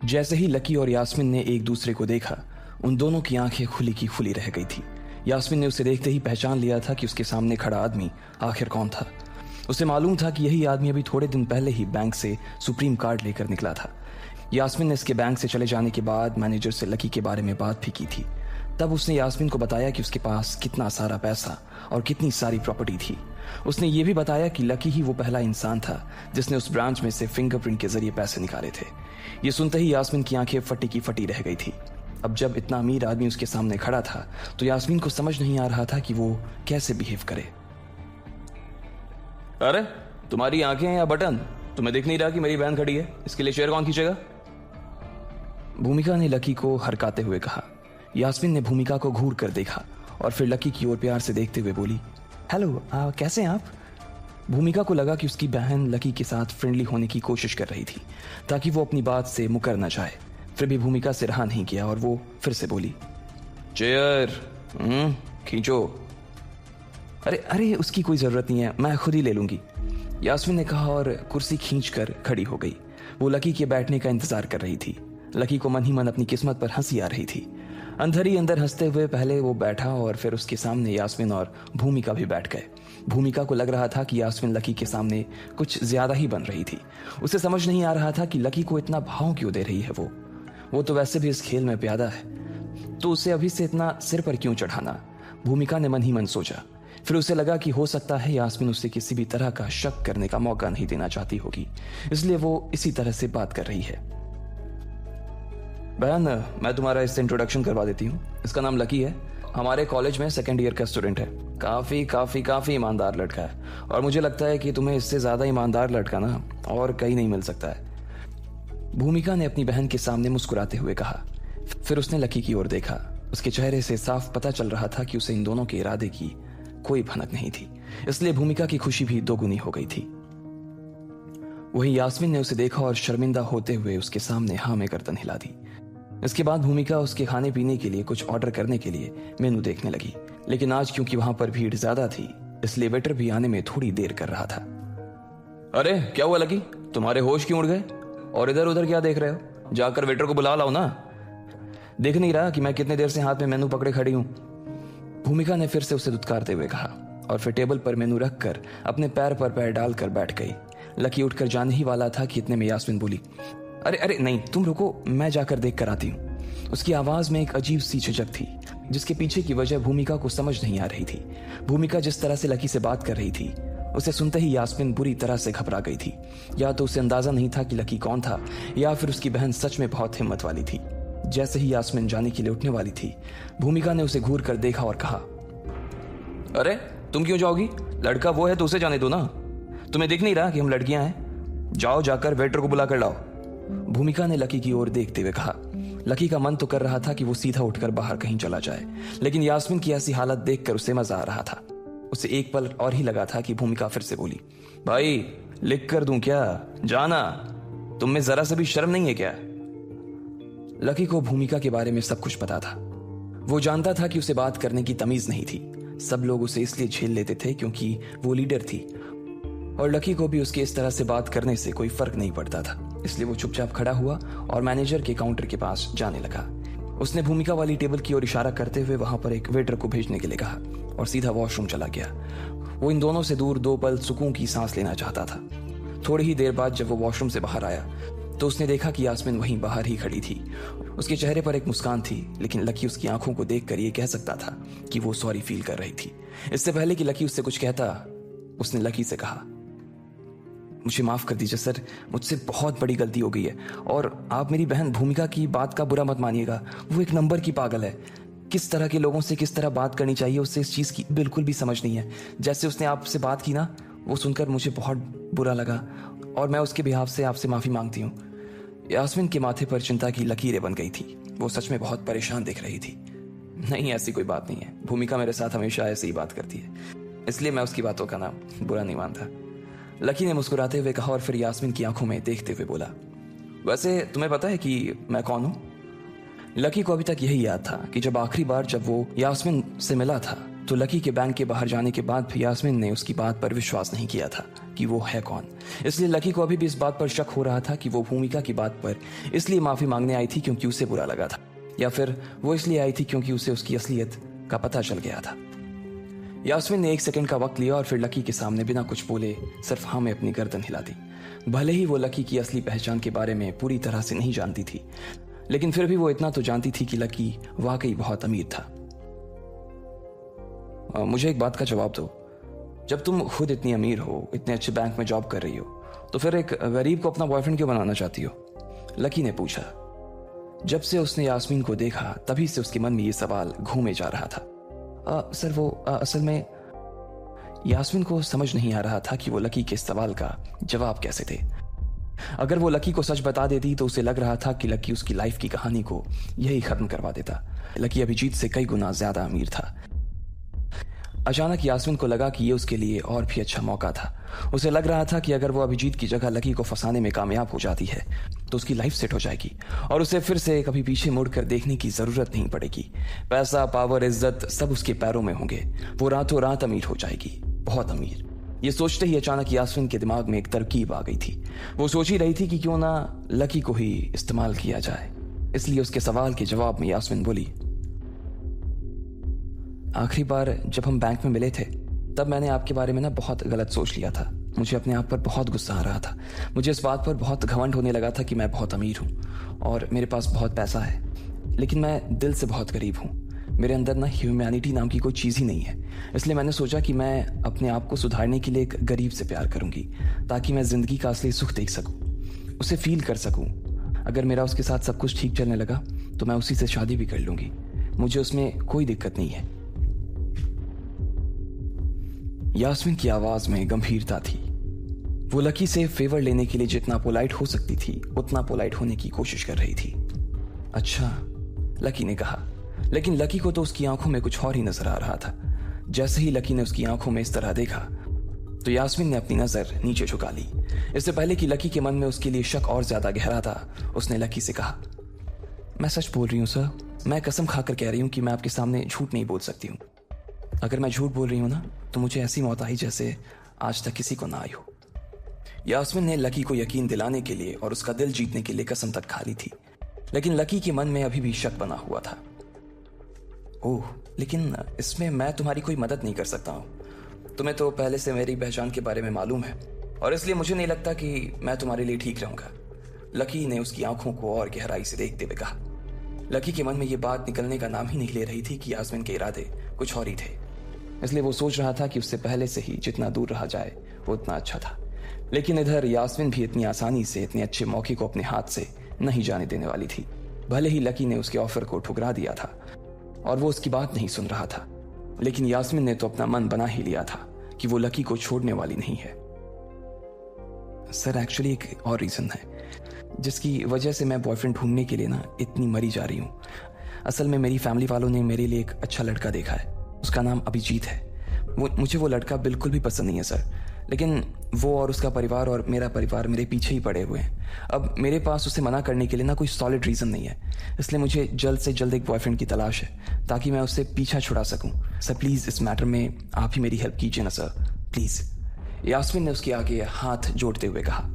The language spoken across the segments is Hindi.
जैसे ही लकी और यास्मीन ने एक दूसरे को देखा, उन दोनों की आंखें खुली की खुली रह गई थी। यास्मीन ने उसे देखते ही पहचान लिया था कि उसके सामने खड़ा आदमी आखिर कौन था। उसे मालूम था कि यही आदमी अभी थोड़े दिन पहले ही बैंक से सुप्रीम कार्ड लेकर निकला था। यास्मीन ने इसके बैंक से चले जाने के बाद मैनेजर से लकी के बारे में बात भी की थी। तब उसने यास्मीन को बताया कि उसके पास कितना सारा पैसा और कितनी सारी प्रॉपर्टी थी। उसने ये भी बताया कि लकी ही वो पहला इंसान था जिसने उस ब्रांच में से फिंगरप्रिंट के जरिए पैसे निकाले थे। ये सुनते ही यास्मीन की आंखें फटी की फटी रह गई थी। अब जब इतना अमीर आदमी उसके सामने खड़ा था तो यास्मीन को समझ नहीं आ रहा था कि वो कैसे बिहेव करे। अरे तुम्हारी आंखें या बटन, तुम्हें दिख नहीं रहा कि मेरी बहन खड़ी है? इसके लिए चेयर कौन खींचेगा? भूमिका ने लकी को हरकाते हुए कहा। यास्मीन ने भूमिका को घूर कर देखा और फिर लकी की ओर प्यार से देखते हुए बोली, हेलो, कैसे हैं आप? भूमिका को लगा कि उसकी बहन लकी के साथ फ्रेंडली होने की कोशिश कर रही थी ताकि वो अपनी बात से मुकर न जाए। फिर भी भूमिका से रहा नहीं किया और वो फिर से बोली, चेयर खींचो। अरे अरे उसकी कोई जरूरत नहीं है, मैं खुद ही ले लूंगी, यास्मीन ने कहा और कुर्सी खींचकर खड़ी हो गई। वो लकी के बैठने का इंतजार कर रही थी। लकी को मन ही मन अपनी किस्मत पर हंसी आ रही थी। अंदर ही अंदर हंसते हुए पहले वो बैठा और फिर उसके सामने यास्मीन और भूमिका भी बैठ गए। भूमिका को लग रहा था कि यास्मीन लकी के सामने कुछ ज्यादा ही बन रही थी। उसे समझ नहीं आ रहा था कि लकी को इतना भाव क्यों दे रही है। वो तो वैसे भी इस खेल में प्यादा है, तो उसे अभी से इतना सिर पर क्यों चढ़ाना? भूमिका ने मन ही मन सोचा। फिर उसे लगा कि हो सकता है यास्मीन उसे किसी भी तरह का शक करने का मौका नहीं देना चाहती होगी, इसलिए वो इसी तरह से बात कर रही है। बहन, मैं तुम्हारा इससे इंट्रोडक्शन करवा देती हूँ। इसका नाम लकी है, हमारे कॉलेज में सेकेंड ईयर का स्टूडेंट है। काफी काफी काफी ईमानदार लड़का है और मुझे लगता है कि तुम्हें इससे ज्यादा ईमानदार लड़का ना और कहीं नहीं मिल सकता है। भूमिका ने अपनी बहन के सामने मुस्कुराते हुए कहा। फिर उसने लकी की ओर देखा। उसके चेहरे से साफ पता चल रहा था कि उसे इन दोनों के इरादे की कोई भनक नहीं थी, इसलिए भूमिका की खुशी भी दोगुनी हो गई थी। वहीं यास्मीन ने उसे देखा और शर्मिंदा होते हुए उसके सामने हाँ में गर्दन हिला दी। इसके बाद भूमिका उसके खाने पीने के लिए कुछ ऑर्डर करने के लिए मेनू देखने लगी, लेकिन आज क्योंकि वहां पर भीड़ ज्यादा थी इसलिए वेटर भी आने में थोड़ी देर कर रहा था। अरे क्या हुआ लकी, तुम्हारे होश क्यों उड़ गए? और इधर उधर क्या देख रहे हो? जाकर वेटर को बुला लाओ ना। देख नहीं रहा कि मैं कितने देर से हाथ में मेनू पकड़े खड़ी हूं? भूमिका ने फिर से उसे दुत्कारते हुए कहा और फिर टेबल पर मेनू रखकर अपने पैर पर पैर डालकर बैठ गई। लकी उठकर जाने ही वाला था कि इतने में यास्मीन बोली, अरे अरे नहीं, तुम रुको, मैं जाकर देख कर आती हूँ। उसकी आवाज में एक अजीब सी झिझक थी जिसके पीछे की वजह भूमिका को समझ नहीं आ रही थी। भूमिका जिस तरह से लकी से बात कर रही थी उसे सुनते ही यास्मीन बुरी तरह से घबरा गई थी। या तो उसे अंदाजा नहीं था कि लकी कौन था या फिर उसकी बहन सच में बहुत हिम्मत वाली थी। जैसे ही यास्मीन जाने के लिए उठने वाली थी, भूमिका ने उसे घूर कर देखा और कहा, अरे तुम क्यों जाओगी? लड़का वो है तो उसे जाने दो ना। तुम्हें दिख नहीं रहा कि हम लड़कियां हैं? जाओ जाकर वेटर को बुला कर लाओ। भूमिका ने लकी की ओर देखते हुए कहा। लकी का मन तो कर रहा था कि वो सीधा उठकर बाहर कहीं चला जाए, लेकिन यास्मीन की ऐसी हालत देखकर उसे मजा आ रहा था। उसे एक पल और ही लगा था कि भूमिका फिर से बोली, भाई लिख कर दूं क्या? जाना, तुम में जरा सा भी शर्म नहीं है क्या? लकी को भूमिका के बारे में सब कुछ पता था। वो जानता था कि उसे बात करने की तमीज नहीं थी। सब लोग उसे इसलिए झेल लेते थे क्योंकि वो लीडर थी और लकी को भी उसके इस तरह से बात करने से कोई फर्क नहीं पड़ता था। इसलिए वो चुपचाप खड़ा हुआ और मैनेजर के काउंटर के पास जाने लगा। उसने भूमिका वाली टेबल की ओर इशारा करते हुए वहां पर एक वेटर को भेजने के लिए कहा और सीधा वॉशरूम चला गया। वो इन दोनों से दूर 2 पल सुकून की सांस लेना चाहता था। थोड़ी ही देर बाद जब वो वॉशरूम से बाहर आया तो उसने देखा कि यास्मीन वहीं बाहर ही खड़ी थी। उसके चेहरे पर एक मुस्कान थी, लेकिन लकी उसकी आंखों को देखकर ये कह सकता था कि वो सॉरी फील कर रही थी। इससे पहले कि लकी उससे कुछ कहता, उसने लकी से कहा, मुझे माफ कर दीजिए सर, मुझसे बहुत बड़ी गलती हो गई है और आप मेरी बहन भूमिका की बात का बुरा मत मानिएगा। वो एक नंबर की पागल है। किस तरह के लोगों से किस तरह बात करनी चाहिए उसे इस चीज की बिल्कुल भी समझ नहीं है। जैसे उसने आपसे बात की ना, वो सुनकर मुझे बहुत बुरा लगा और मैं उसके बिहाफ से आपसे माफी मांगती हूँ। यास्मीन के माथे पर चिंता की लकीरें बन गई थी। वो सच में बहुत परेशान दिख रही थी। नहीं, ऐसी कोई बात नहीं है। भूमिका मेरे साथ हमेशा ऐसे ही बात करती है, इसलिए मैं उसकी बातों का नाम बुरा नहीं मानता। लकी ने मुस्कुराते हुए कहा और फिर यास्मीन की आंखों में देखते हुए बोला, वैसे तुम्हें पता है कि मैं कौन हूं? लकी को अभी तक यही याद था कि जब आखिरी बार जब वो यास्मीन से मिला था तो लकी के बैंक के बाहर जाने के बाद भी यास्मीन ने उसकी बात पर विश्वास नहीं किया था। कि वो है कौन। इसलिए लकी को अभी भी इस बात पर शक हो रहा था कि वो भूमिका की बात पर इसलिए माफी मांगने आई थी क्योंकि उसे बुरा लगा था, या फिर वो इसलिए आई थी क्योंकि उसे उसकी असलियत का पता चल गया था। यास्मीन ने 1 सेकंड का वक्त लिया और फिर लकी के सामने बिना कुछ बोले सिर्फ हाँ में अपनी गर्दन हिला दी। भले ही वो लकी की असली पहचान के बारे में पूरी तरह से नहीं जानती थी, लेकिन फिर भी वो इतना तो जानती थी कि लकी वाकई बहुत अमीर था। मुझे एक बात का जवाब दो, जब तुम खुद इतनी अमीर हो, इतने अच्छे बैंक में जॉब कर रही हो, तो फिर एक गरीब को अपना बॉयफ्रेंड क्यों बनाना चाहती हो? लकी ने पूछा। जब से उसने यास्मीन को देखा तभी से उसके मन में ये सवाल घूमे जा रहा था। सर वो असल में यास्मीन को समझ नहीं आ रहा था कि वो लकी के सवाल का जवाब कैसे थे। अगर वो लकी को सच बता देती तो उसे लग रहा था कि लकी उसकी लाइफ की कहानी को यही खत्म करवा देता। लकी अभिजीत से कई गुना ज्यादा अमीर था। अचानक यास्मीन को लगा कि ये उसके लिए और भी अच्छा मौका था। उसे लग रहा था कि अगर वो अभिजीत की जगह लकी को फंसाने में कामयाब हो जाती है तो उसकी लाइफ सेट हो जाएगी और उसे फिर से कभी पीछे मुड़कर देखने की जरूरत नहीं पड़ेगी। पैसा, पावर, इज्जत सब उसके पैरों में होंगे। वो रातों रात अमीर हो जाएगी, बहुत अमीर। ये सोचते ही अचानक यास्मीन के दिमाग में एक तरकीब आ गई थी। वो सोच ही रही थी कि क्यों ना लकी को ही इस्तेमाल किया जाए। इसलिए उसके सवाल के जवाब में यास्मीन बोली, आखिरी बार जब हम बैंक में मिले थे तब मैंने आपके बारे में ना बहुत गलत सोच लिया था। मुझे अपने आप पर बहुत गुस्सा आ रहा था। मुझे इस बात पर बहुत घमंड होने लगा था कि मैं बहुत अमीर हूँ और मेरे पास बहुत पैसा है, लेकिन मैं दिल से बहुत गरीब हूँ। मेरे अंदर ना ह्यूमैनिटी नाम की कोई चीज़ ही नहीं है। इसलिए मैंने सोचा कि मैं अपने आप को सुधारने के लिए एक गरीब से प्यार करूंगी ताकि मैं ज़िंदगी का असली सुख देख सकूं, उसे फील कर सकूं। अगर मेरा उसके साथ सब कुछ ठीक चलने लगा तो मैं उसी से शादी भी कर लूंगी। मुझे उसमें कोई दिक्कत नहीं है। यास्मीन की आवाज में गंभीरता थी। वो लकी से फेवर लेने के लिए जितना पोलाइट हो सकती थी उतना पोलाइट होने की कोशिश कर रही थी। अच्छा, लकी ने कहा, लेकिन लकी को तो उसकी आंखों में कुछ और ही नजर आ रहा था। जैसे ही लकी ने उसकी आंखों में इस तरह देखा तो यास्मीन ने अपनी नजर नीचे झुका ली। इससे पहले कि लकी के मन में उसके लिए शक और ज्यादा गहरा था, उसने लकी से कहा, मैं सच बोल रही हूँ सर। मैं कसम खाकर कह रही हूँ कि मैं आपके सामने झूठ नहीं बोल सकती हूँ। अगर मैं झूठ बोल रही हूँ ना तो मुझे ऐसी मौत आई जैसे आज तक किसी को ना आई हो। यास्मीन ने लकी को यकीन दिलाने के लिए और उसका दिल जीतने के लिए कसम तक खा ली थी, लेकिन लकी के मन में अभी भी शक बना हुआ था। ओह, लेकिन इसमें मैं तुम्हारी कोई मदद नहीं कर सकता हूँ। तुम्हें तो पहले से मेरी पहचान के बारे में मालूम है और इसलिए मुझे नहीं लगता कि मैं तुम्हारे लिए ठीक रहूंगा। लकी ने उसकी आंखों को और गहराई से देखते हुए कहा। लकी के मन में ये बात निकलने का नाम ही नहीं ले रही थी कि यास्मीन के इरादे कुछ और ही थे। इसलिए वो सोच रहा था कि उससे पहले से ही जितना दूर रहा जाए वो उतना अच्छा था। लेकिन इधर यास्मीन भी इतनी आसानी से इतने अच्छे मौके को अपने हाथ से नहीं जाने देने वाली थी। भले ही लकी ने उसके ऑफर को ठुकरा दिया था और वो उसकी बात नहीं सुन रहा था, लेकिन यास्मीन ने तो अपना मन बना ही लिया था कि वो लकी को छोड़ने वाली नहीं है। सर, एक्चुअली एक और रीजन है जिसकी वजह से मैं बॉयफ्रेंड ढूंढने के लिए ना इतनी मरी जा रही हूँ। असल में मेरी फैमिली वालों ने मेरे लिए एक अच्छा लड़का देखा है। उसका नाम अभिजीत है। मुझे वो लड़का बिल्कुल भी पसंद नहीं है सर, लेकिन वो और उसका परिवार और मेरा परिवार मेरे पीछे ही पड़े हुए हैं। अब मेरे पास उसे मना करने के लिए ना कोई सॉलिड रीज़न नहीं है। इसलिए मुझे जल्द से जल्द एक बॉयफ्रेंड की तलाश है ताकि मैं उससे पीछा छुड़ा सकूं। सर प्लीज़ इस मैटर में आप ही मेरी हेल्प कीजिए ना सर, प्लीज़। यास्मीन ने उसके आगे हाथ जोड़ते हुए कहा।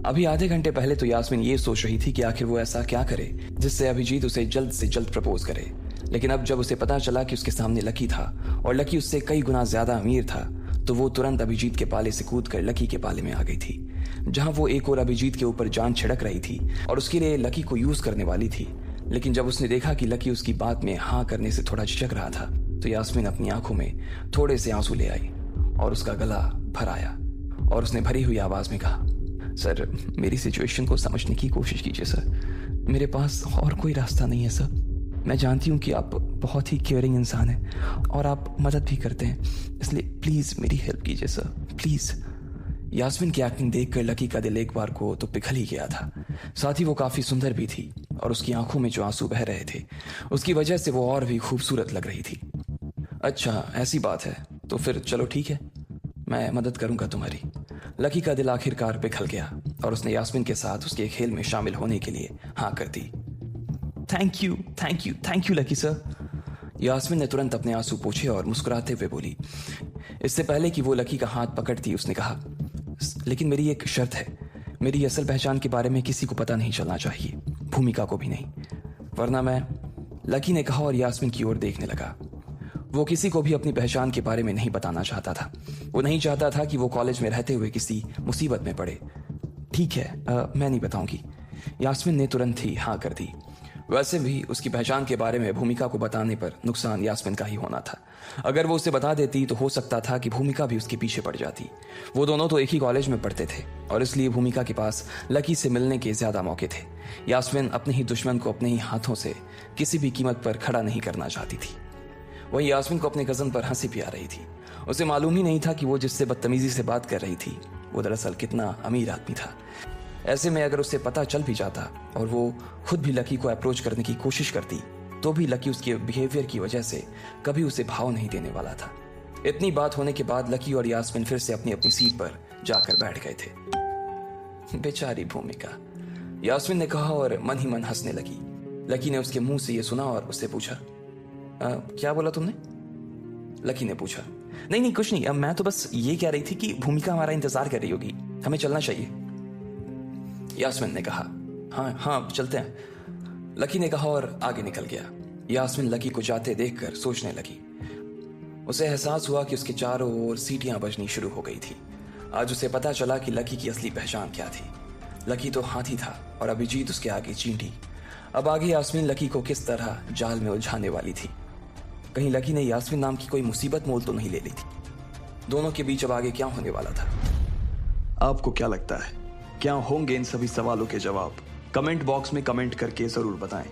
अभी आधे घंटे पहले तो यास्मीन ये सोच रही थी कि आखिर वो ऐसा क्या करे जिससे अभिजीत उसे जल्द से जल्द प्रपोज करे, लेकिन अब जब उसे पता चला कि उसके सामने लकी था और लकी उससे कई गुना ज्यादा अमीर था तो वो तुरंत अभिजीत के पाले से कूदकर लकी के पाले में आ गई थी, जहां वो एक और अभिजीत के ऊपर जान छिड़क रही थी और उसके लिए लकी को यूज करने वाली थी। लेकिन जब उसने देखा कि लकी उसकी बात में हाँ करने से थोड़ा झिझक रहा था तो यास्मीन अपनी आंखों में थोड़े से आंसू ले आई और उसका गला भर आया और उसने भरी हुई आवाज में कहा, सर मेरी सिचुएशन को समझने की कोशिश कीजिए सर। मेरे पास और कोई रास्ता नहीं है सर। मैं जानती हूँ कि आप बहुत ही केयरिंग इंसान हैं और आप मदद भी करते हैं, इसलिए प्लीज़ मेरी हेल्प कीजिए सर, प्लीज़। यास्मीन की एक्टिंग देखकर लकी का दिल एक बार को तो पिघल ही गया था। साथ ही वो काफ़ी सुंदर भी थी और उसकी आंखों में जो आंसू बह रहे थे उसकी वजह से वो और भी खूबसूरत लग रही थी। अच्छा ऐसी बात है तो फिर चलो ठीक है, मैं मदद करूंगा तुम्हारी। लकी का दिल आखिरकार पिघल गया और उसने यास्मीन के साथ उसके खेल में शामिल होने के लिए हाँ कर दी। Thank you Lucky sir. Yasmin ने तुरंत अपने आंसू पोंछे और मुस्कुराते हुए बोली। इससे पहले कि वो लकी का हाथ पकड़ती उसने कहा, लेकिन मेरी एक शर्त है, मेरी असल पहचान के बारे में किसी को पता नहीं चलना चाहिए, भूमिका को भी नहीं, वरना मैं। लकी ने कहा और यास्मीन की ओर देखने लगा। वो किसी को भी अपनी पहचान के बारे में नहीं बताना चाहता था। वो नहीं चाहता था कि वो कॉलेज में रहते हुए किसी मुसीबत में पड़े। ठीक है, मैं नहीं बताऊंगी, यास्मीन ने तुरंत ही हाँ कर दी। वैसे भी उसकी पहचान के बारे में भूमिका को बताने पर नुकसान यास्मीन का ही होना था। अगर वो उसे बता देती तो हो सकता था कि भूमिका भी उसके पीछे पड़ जाती। वो दोनों तो एक ही कॉलेज में पढ़ते थे और इसलिए भूमिका के पास लकी से मिलने के ज्यादा मौके थे। यास्मीन अपने ही दुश्मन को अपने ही हाथों से किसी भी कीमत पर खड़ा नहीं करना चाहती थी। वहीं यास्मीन को अपने कजन पर हंसी भी आ रही थी। उसे मालूम ही नहीं था कि वो जिससे बदतमीजी से बात कर रही थी वो दरअसल कितना अमीर आदमी था। ऐसे में अगर उसे पता चल भी जाता और वो खुद भी लकी को अप्रोच करने की कोशिश करती तो भी लकी उसके बिहेवियर की वजह से कभी उसे भाव नहीं देने वाला था। इतनी बात होने के बाद लकी और यास्मीन फिर से अपनी अपनी सीट पर जाकर बैठ गए थे। बेचारी भूमिका, यास्मीन ने कहा और मन ही मन हंसने लगी। लकी ने उसके मुंह से ये सुना और उससे पूछा, क्या बोला तुमने? लकी ने पूछा, नहीं कुछ नहीं, मैं तो बस ये कह रही थी कि भूमिका हमारा इंतजार कर रही होगी, हमें चलना चाहिए। यास्मीन ने कहा, हाँ चलते हैं। लकी ने कहा और आगे निकल गया। यास्मीन लकी को जाते देखकर सोचने लगी। उसे एहसास हुआ कि उसके चारों ओर सीटियां बजनी शुरू हो गई थी। आज उसे पता चला कि लकी की असली पहचान क्या थी। लकी तो हाथी था और अभिजीत उसके आगे चींटी। अब आगे यास्मीन लकी को किस तरह जाल में उलझाने वाली थी। कहीं लकी ने यास्मीन नाम की कोई मुसीबत मोल तो नहीं ले ली थी। दोनों के बीच अब आगे क्या होने वाला था? आपको क्या लगता है, क्या होंगे इन सभी सवालों के जवाब? कमेंट बॉक्स में कमेंट करके जरूर बताएं।